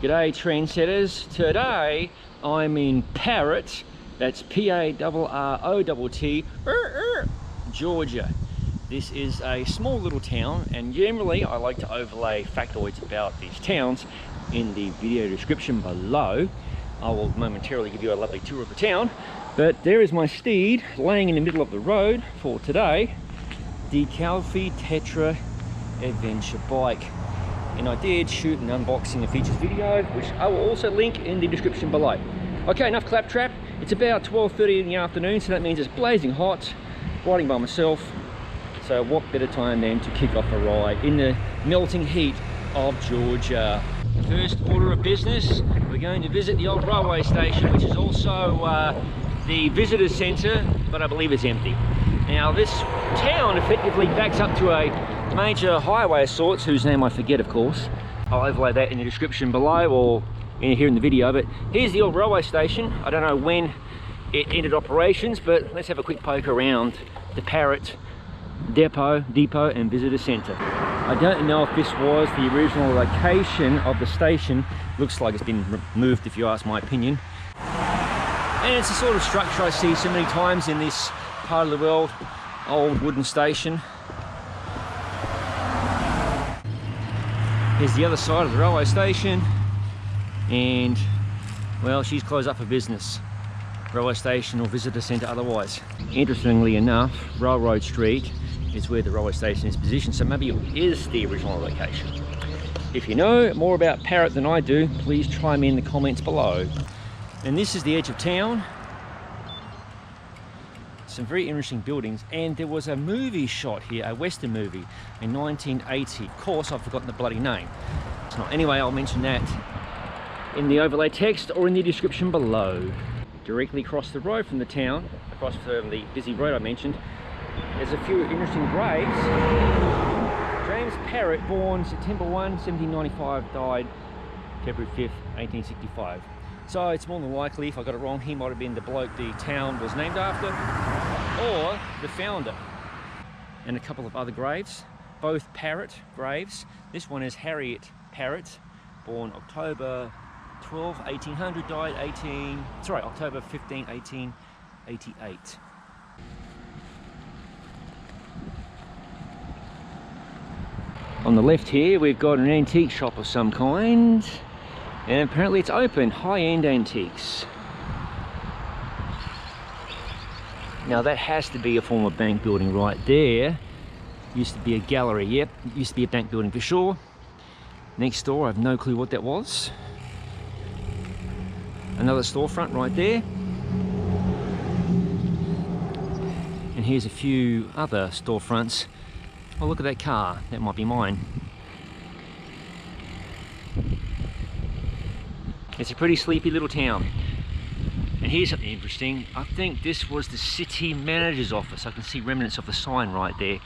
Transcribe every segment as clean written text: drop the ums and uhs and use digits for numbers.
G'day trendsetters. Today I'm in Parrot, that's P-A-R-R-O-T-T, Georgia. This is a small little town, and generally I like to overlay factoids about these towns in the video description below. I will momentarily give you a lovely tour of the town, but there is my steed laying in the middle of the road for today, the Calfee Tetra Adventure bike. And I did shoot an unboxing and features video, which I will also link in the description below. Okay, enough claptrap. It's about 12:30 in the afternoon, so that means it's blazing hot, riding by myself. So what better time than to kick off a ride in the melting heat of Georgia. First order of business, we're going to visit the old railway station, which is also the visitor centre, but I believe it's empty. Now this town effectively backs up to a major highway of sorts, whose name I forget, of course. I'll overlay that in the description below or here in the video. But here's the old railway station. I don't know when it ended operations, but let's have a quick poke around the Parrot depot and visitor centre. I don't know if this was the original location of the station. Looks like it's been removed, if you ask my opinion. And it's the sort of structure I see so many times in this part of the world. Old wooden station. Here's the other side of the railway station, and well, she's closed up for business. Railway station or visitor centre otherwise. Interestingly enough, Railroad Street is where the railway station is positioned, so maybe it is the original location. If you know more about Parrot than I do, please chime in the comments below. And this is the edge of town. Some very interesting buildings, and there was a movie shot here, a western movie in 1980. Of course, I've forgotten the bloody name. Anyway, I'll mention that in the overlay text or in the description below. Directly across the road from the town, across from the busy road I mentioned, there's a few interesting graves. James Parrott, born September 1, 1795, died February 5th, 1865. So it's more than likely, if I got it wrong, he might have been the bloke the town was named after, or the founder. And a couple of other graves, both Parrot graves. This one is Harriet Parrott, born October 12, 1800, died October 15, 1888. On the left here, we've got an antique shop of some kind. And apparently it's open, high-end antiques. Now that has to be a former bank building right there. Used to be a gallery, yep, used to be a bank building for sure. Next door, I have no clue what that was. Another storefront right there. And here's a few other storefronts. Oh, look at that car, that might be mine. It's a pretty sleepy little town. And here's something interesting. I think this was the city manager's office. I can see remnants of the sign right there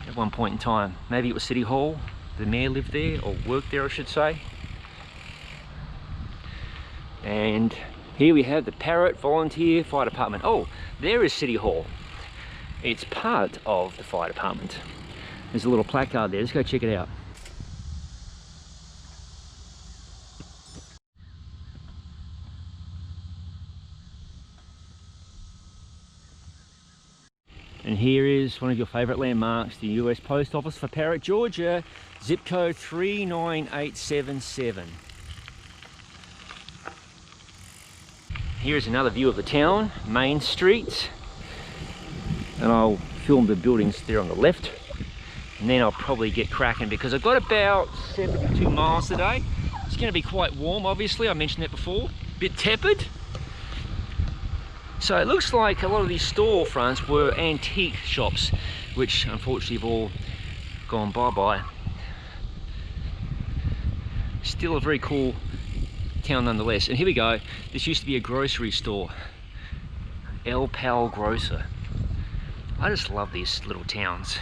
at one point in time. Maybe it was City Hall. The mayor lived there, or worked there I should say. And here we have the Parrot Volunteer Fire Department. Oh, there is City Hall. It's part of the fire department. There's a little placard there. Let's go check it out. And here is one of your favourite landmarks, the US Post Office for Parrot, Georgia, zip code 39877. Here's another view of the town, Main Street. And I'll film the buildings there on the left. And then I'll probably get cracking because I've got about 72 miles today. It's going to be quite warm, obviously, I mentioned that before. A bit tepid. So it looks like a lot of these storefronts were antique shops, which unfortunately have all gone bye-bye. Still a very cool town nonetheless. And here we go. This used to be a grocery store. El Pal Grocer. I just love these little towns.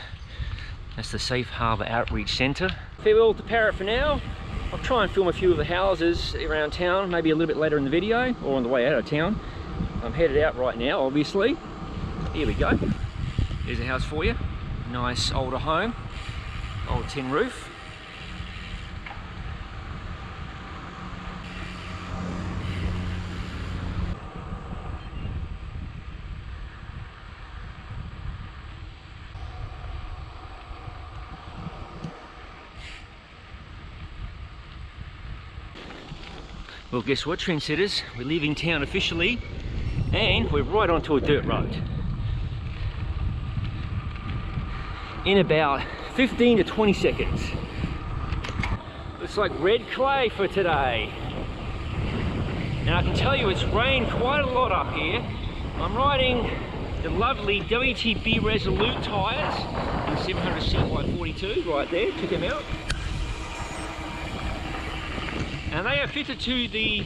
That's the Safe Harbour Outreach Centre. Farewell to Parrot for now. I'll try and film a few of the houses around town, maybe a little bit later in the video, or on the way out of town. I'm headed out right now, obviously. Here we go. There's a house for you. Nice older home. Old tin roof. Well, guess what, trendsetters? We're leaving town officially, and we're right onto a dirt road. In about 15 to 20 seconds. Looks like red clay for today. Now I can tell you it's rained quite a lot up here. I'm riding the lovely WTB Resolute tyres in 700 CY42 right there, check them out. And they are fitted to the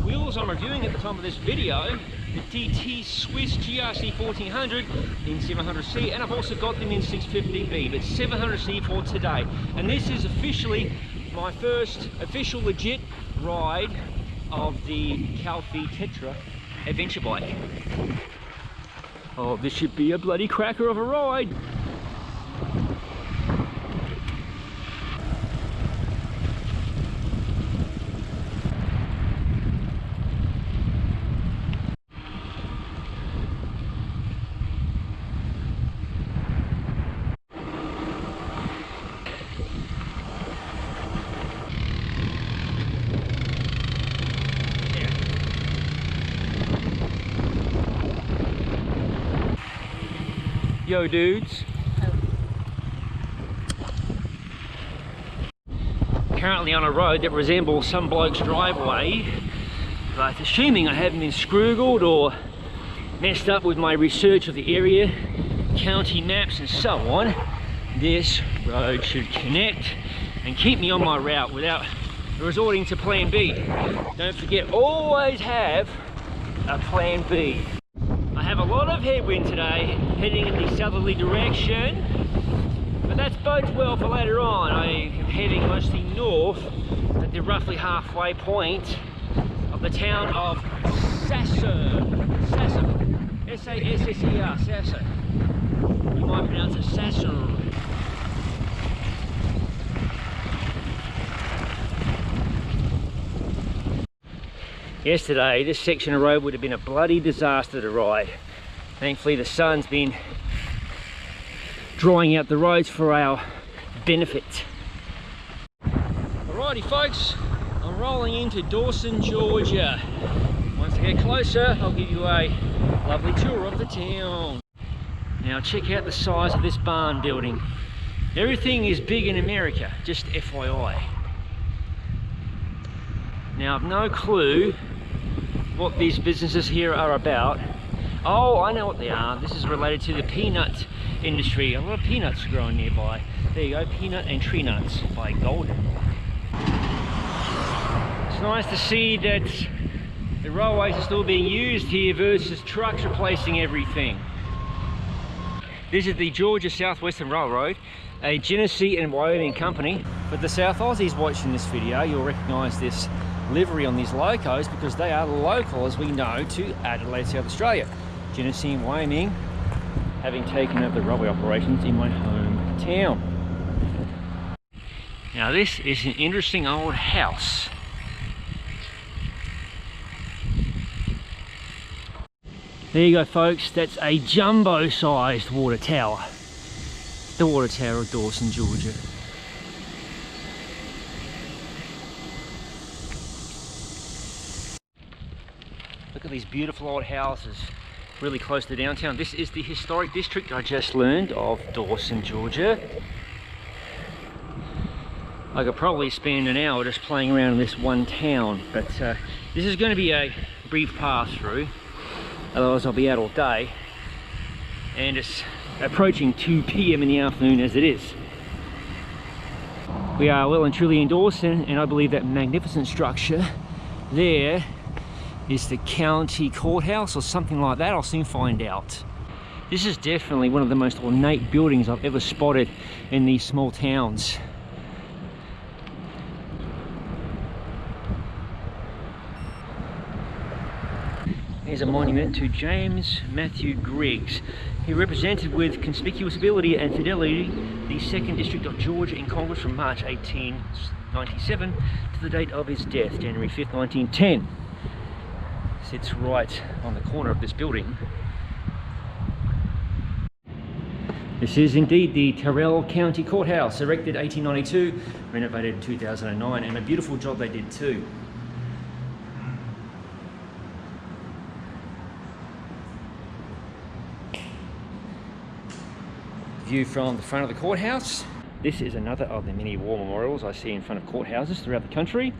wheels I'm reviewing at the time of this video, the DT Swiss GRC 1400 in 700C, and I've also got them in 650B, but 700C for today. And this is officially my first official legit ride of the Calfee Tetra adventure bike. Oh, this should be a bloody cracker of a ride. Yo dudes. Currently on a road that resembles some bloke's driveway, but assuming I haven't been scroogled or messed up with my research of the area, county maps and so on, this road should connect and keep me on my route without resorting to plan B. Don't forget, always have a plan B. I have a lot of headwind today, heading in the southerly direction, but that bodes well for later on. I am heading mostly north at the roughly halfway point of the town of Sasser. Sasser. S-A-S-S-E-R, Sasser. You might pronounce it Sasser. Yesterday, this section of road would have been a bloody disaster to ride. Thankfully, the sun's been drying out the roads for our benefit. Alrighty folks, I'm rolling into Dawson, Georgia. Once I get closer, I'll give you a lovely tour of the town. Now check out the size of this barn building. Everything is big in America, just FYI. Now I've no clue what these businesses here are about. Oh, I know what they are. This is related to the peanut industry. A lot of peanuts are growing nearby. There you go, peanut and tree nuts by Golden. It's nice to see that the railways are still being used here versus trucks replacing everything. This is the Georgia Southwestern Railroad, a Genesee and Wyoming company. For the South Aussies watching this video, you'll recognise this livery on these locos because they are local, as we know, to Adelaide, South Australia. Genesee and Wyoming having taken over the railway operations in my hometown. Now this is an interesting old house. There you go folks, that's a jumbo sized water tower. The water tower of Dawson, Georgia. Look at these beautiful old houses really close to downtown. This is the historic district, I just learned, of Dawson, Georgia. I could probably spend an hour just playing around in this one town, but this is going to be a brief pass through, otherwise I'll be out all day, and it's approaching 2 PM in the afternoon as it is. We are well and truly in Dawson, and I believe that magnificent structure there is the county courthouse or something like that. I'll soon find out. This is definitely one of the most ornate buildings I've ever spotted in these small towns. Here's a monument to James Matthew Griggs. He represented with conspicuous ability and fidelity the 2nd District of Georgia in Congress from March 1897 to the date of his death, January 5th, 1910. Sits right on the corner of this building. This is indeed the Terrell County Courthouse, erected 1892, renovated in 2009, and a beautiful job they did too. view from the front of the courthouse. This is another of the many war memorials I see in front of courthouses throughout the country.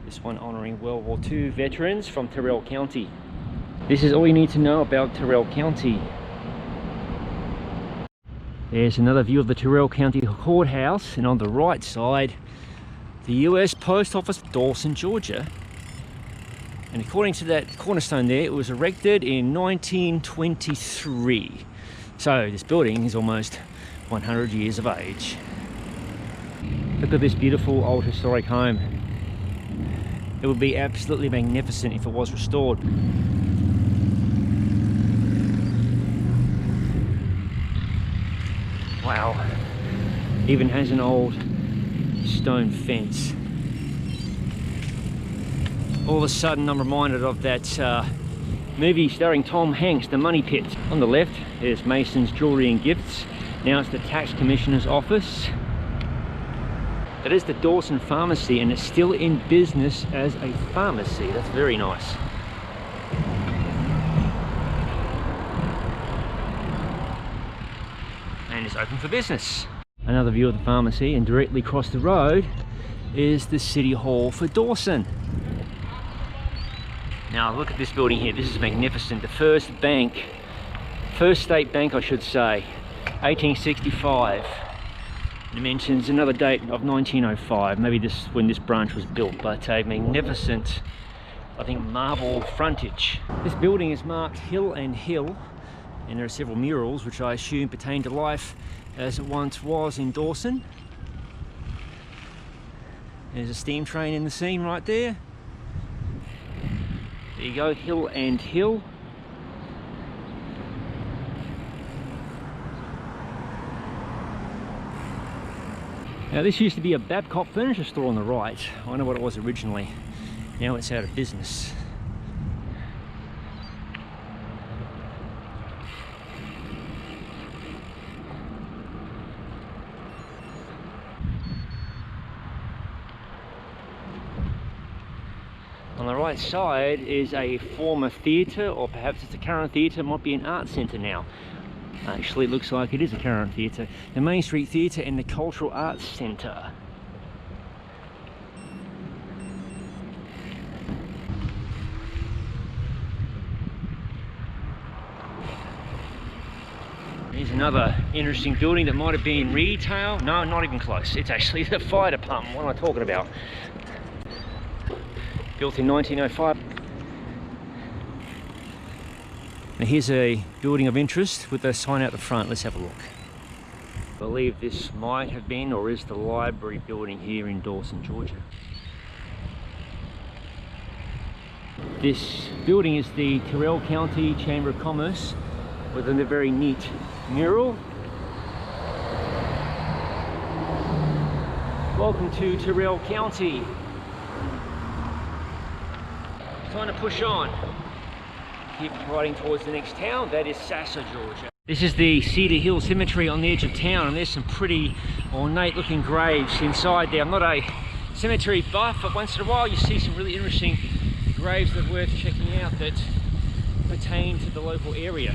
This one honouring World War II veterans from Tyrrell County. This is all you need to know about Tyrrell County. There's another view of the Tyrrell County Courthouse, and on the right side, the US Post Office, Dawson, Georgia. And according to that cornerstone there, it was erected in 1923. So this building is almost 100 years of age. Look at this beautiful old historic home. It would be absolutely magnificent if it was restored. Wow, even has an old stone fence. All of a sudden I'm reminded of that movie starring Tom Hanks, The Money Pit. On the left is Mason's Jewelry and Gifts. Now it's the Tax Commissioner's office. That is the Dawson Pharmacy, and it's still in business as a pharmacy. That's very nice. And it's open for business. Another view of the pharmacy, and directly across the road is the City Hall for Dawson. Now look at this building here. This is magnificent. The first state bank I should say, 1865. It mentions another date of 1905, maybe this when this branch was built, but a magnificent, I think, marble frontage. This building is marked Hill and Hill, and there are several murals which I assume pertain to life as it once was in Dawson. There's a steam train in the scene right there. There you go, Hill and Hill. Now this used to be a Babcock furniture store on the right. I wonder what it was originally. Now it's out of business. On the right side is a former theatre, or perhaps it's a current theatre. It might be an art centre now. Actually, it looks like it is a current theatre. The Main Street Theatre and the Cultural Arts Centre. Here's another interesting building that might have been retail. No, not even close. It's actually the fire department. What am I talking about? Built in 1905. Now here's a building of interest with a sign out the front. Let's have a look. I believe this might have been or is the library building here in Dawson, Georgia. This building is the Tyrrell County Chamber of Commerce with a very neat mural. Welcome to Tyrrell County. Time to push on. Keep riding towards the next town, that is Sassa, Georgia. This is the Cedar Hill Cemetery on the edge of town, and there's some pretty ornate looking graves inside there. I'm not a cemetery buff, but once in a while you see some really interesting graves that are worth checking out that pertain to the local area.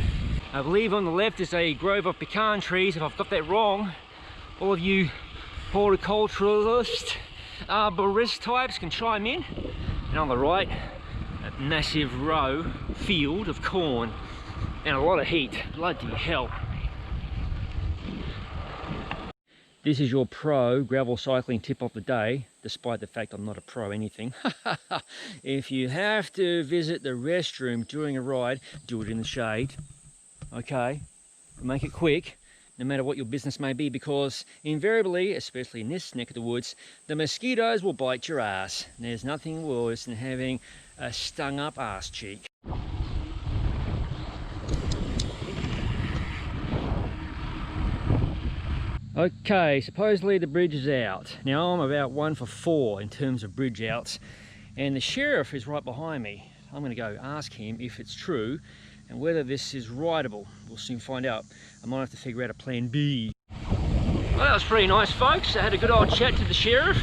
I believe on the left is a grove of pecan trees. If I've got that wrong, all of you horticulturalist, arborist types can chime in. And on the right, a massive field of corn and a lot of heat. Bloody hell. This is your pro gravel cycling tip of the day, despite the fact I'm not a pro anything. If you have to visit the restroom during a ride, do it in the shade. Okay, make it quick, no matter what your business may be, because invariably, especially in this neck of the woods, the mosquitoes will bite your ass. There's nothing worse than having a stung up ass cheek. Okay, supposedly the bridge is out. Now I'm about 1 for 4 in terms of bridge outs, and the sheriff is right behind me. I'm going to go ask him if it's true and whether this is rideable. We'll soon find out. I might have to figure out a plan B. Well, that was pretty nice, folks. I had a good old chat to the sheriff.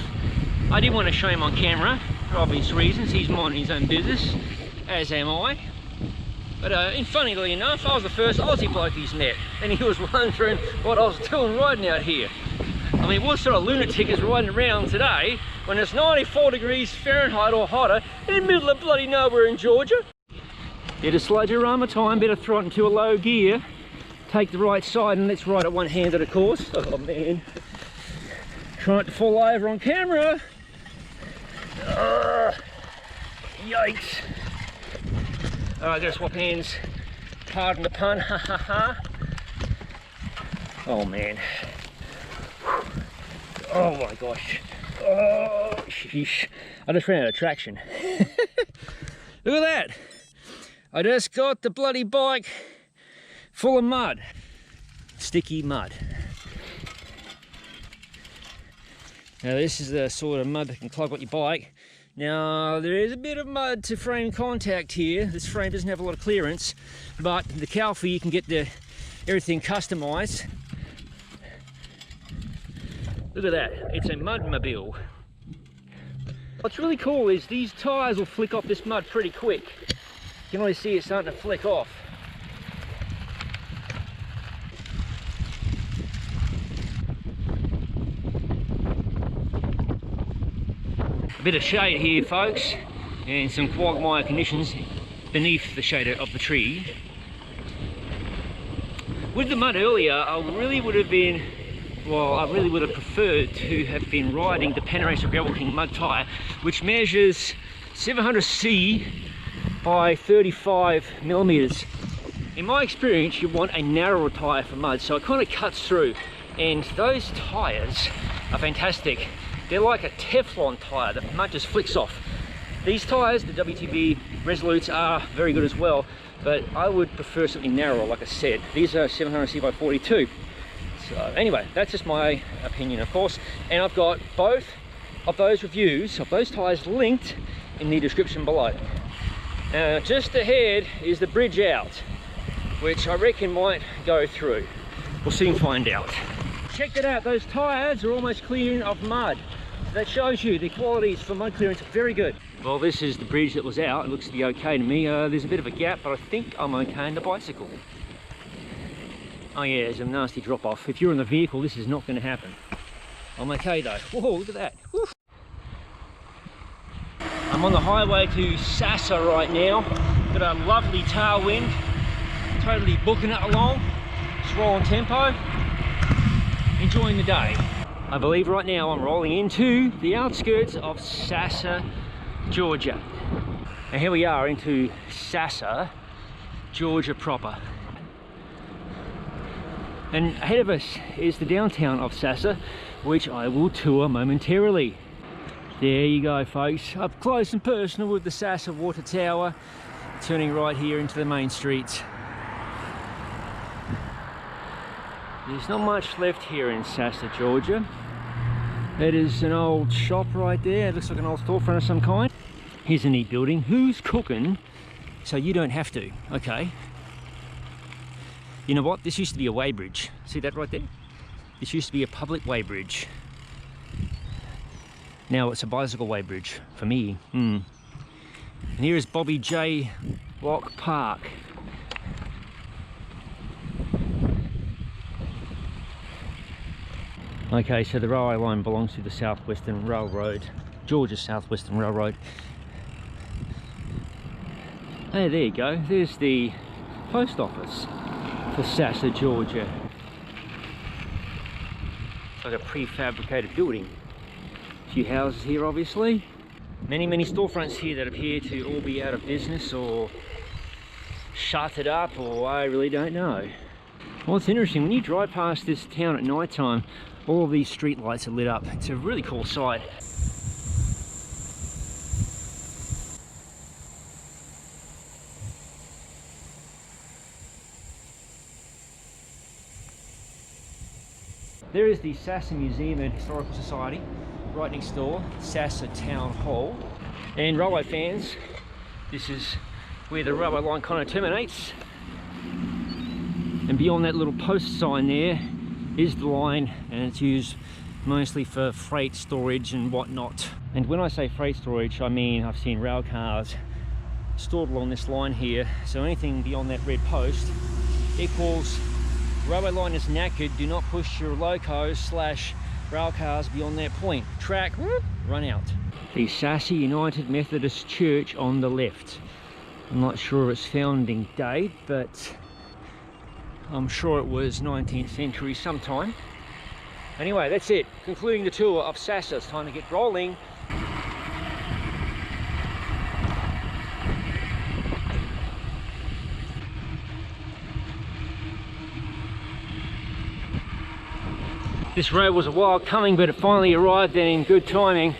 I didn't want to show him on camera for obvious reasons. He's minding his own business, as am I. But funnily enough, I was the first Aussie bloke he's met, and he was wondering what I was doing riding out here. I mean, what sort of lunatic is riding around today when it's 94 degrees Fahrenheit or hotter in the middle of bloody nowhere in Georgia? Better slow your armour time, better throw it into a low gear, take the right side, and let's ride it one-handed, of course. Oh man, trying to fall over on camera. Yikes. Alright, gotta swap hands. Pardon the pun, ha ha ha. Oh man. Oh my gosh. Oh, sheesh. I just ran out of traction. Look at that. I just got the bloody bike full of mud. Sticky mud. Now this is the sort of mud that can clog up your bike. Now there is a bit of mud to frame contact here. This frame doesn't have a lot of clearance, but the Calfee you can get everything customized. Look at that, it's a mudmobile. What's really cool is these tyres will flick off this mud pretty quick. You can always see it starting to flick off. A bit of shade here, folks, and some quagmire conditions beneath the shade of the tree. With the mud earlier, I really would have preferred to have been riding the Parrott Gravel King mud tyre, which measures 700C by 35 millimeters. In my experience, you want a narrower tyre for mud, so it kind of cuts through, and those tyres are fantastic. They're like a Teflon tyre, the mud just flicks off. These tyres, the WTB Resolutes, are very good as well, but I would prefer something narrower, like I said. These are 700C by 42. So anyway, that's just my opinion, of course, and I've got both of those reviews of those tyres linked in the description below. Now just ahead is the bridge out, which I reckon might go through. We'll soon find out. Check that out, those tyres are almost clear of mud. So that shows you the qualities for mud clearance are very good. Well, this is the bridge that was out. It looks to be okay to me. There's a bit of a gap, but I think I'm okay on the bicycle. Oh yeah, there's a nasty drop off. If you're in the vehicle, this is not going to happen. I'm okay though. Whoa, look at that. Woo. I'm on the highway to Sassa right now. Got a lovely tailwind. Totally booking it along. Just rolling tempo. Enjoying the day. I believe right now I'm rolling into the outskirts of Sasser, Georgia. And here we are into Sasser, Georgia proper. And ahead of us is the downtown of Sasser, which I will tour momentarily. There you go, folks, up close and personal with the Sasser water tower, turning right here into the main streets. There's not much left here in Sasser, Georgia. It is an old shop right there. It looks like an old storefront of some kind. Here's a neat building. Who's cooking so you don't have to? Okay. You know what? This used to be a weighbridge. See that right there? This used to be a public weighbridge. Now it's a bicycle weighbridge for me. And here is Bobby J. Lock Park. Okay, so the railway line belongs to the Southwestern Railroad, Georgia Southwestern Railroad. Hey, there you go. There's the post office for Sasser, Georgia. It's like a prefabricated building. A few houses here, obviously. Many storefronts here that appear to all be out of business or shuttered up, or I really don't know. Well, it's interesting, when you drive past this town at night time, all of these street lights are lit up. It's a really cool sight. There is the Sasser Museum and Historical Society right next door, Sasser Town Hall. And railway fans, this is where the railway line kind of terminates. And beyond that little post sign there is the line, and it's used mostly for freight storage and whatnot. And when I say freight storage, I mean I've seen rail cars stored along this line here, so anything beyond that red post equals railway line is knackered, do not push your locos / rail cars beyond that point. Track, run out. The Sasser United Methodist Church on the left. I'm not sure of its founding date, but I'm sure it was 19th century sometime. Anyway, that's it. Concluding the tour of Sassa. It's time to get rolling. This road was a while coming, but it finally arrived and in good timing.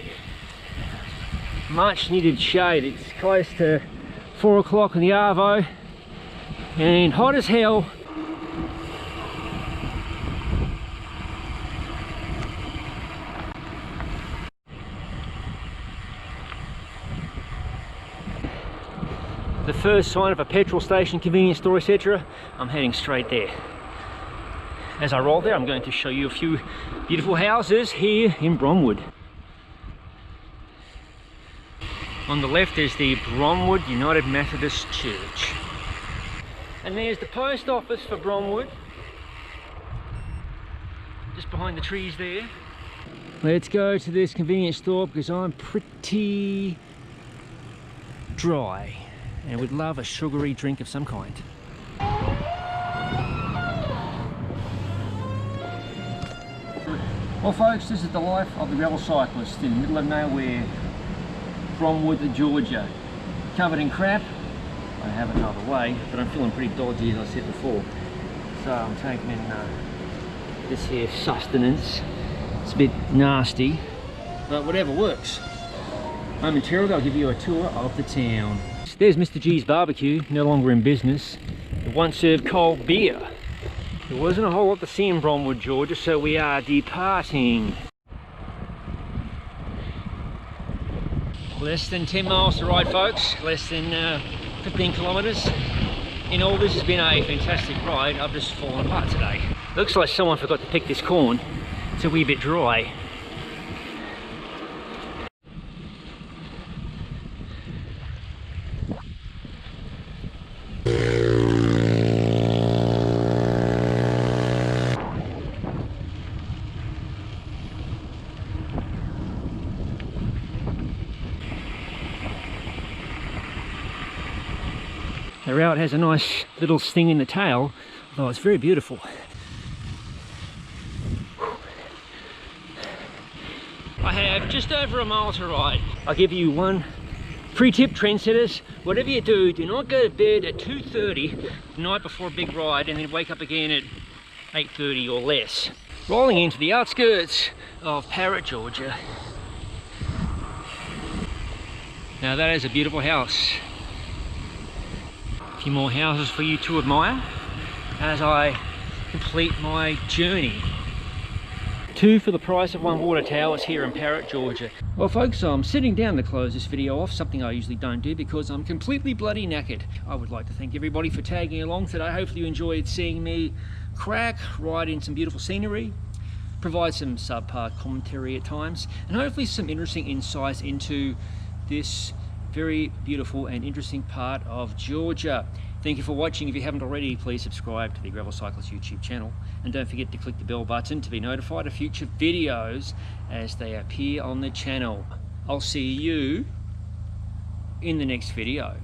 Much needed shade. It's close to 4 o'clock in the arvo and hot as hell. The first sign of a petrol station, convenience store, etc. I'm heading straight there. As I roll there, I'm going to show you a few beautiful houses here in Bromwood. On the left is the Bromwood United Methodist Church. And there's the post office for Bromwood, just behind the trees there. Let's go to this convenience store because I'm pretty dry and would love a sugary drink of some kind. Well folks, this is the life of the Gravel Cyclist in the middle of nowhere, Bromwood, Georgia. Covered in crap. I have another way, but I'm feeling pretty dodgy as I said before. So I'm taking in this here sustenance. It's a bit nasty, but whatever works. Momentarily I'll give you a tour of the town. There's Mr. G's Barbecue, no longer in business. It once served cold beer. There wasn't a whole lot to see in Bromwood, Georgia, so we are departing. Less than 10 miles to ride, folks. Less than 15 kilometres. In all, this has been a fantastic ride. I've just fallen apart today. Looks like someone forgot to pick this corn. It's a wee bit dry. The route has a nice little sting in the tail, although it's very beautiful. I have just over a mile to ride. I'll give you one free tip, trendsetters. Whatever you do, do not go to bed at 2:30 the night before a big ride and then wake up again at 8:30 or less. Rolling into the outskirts of Parrot, Georgia. Now that is a beautiful house. A few more houses for you to admire as I complete my journey. 2 for the price of 1 water towers here in Parrot, Georgia. Well folks, I'm sitting down to close this video off, something I usually don't do because I'm completely bloody knackered. I would like to thank everybody for tagging along today. Hopefully you enjoyed seeing me crack, ride in some beautiful scenery, provide some subpar commentary at times, and hopefully some interesting insights into this very beautiful and interesting part of Georgia. Thank you for watching. If you haven't already, please subscribe to the Gravel Cyclist YouTube channel and don't forget to click the bell button to be notified of future videos as they appear on the channel. I'll see you in the next video.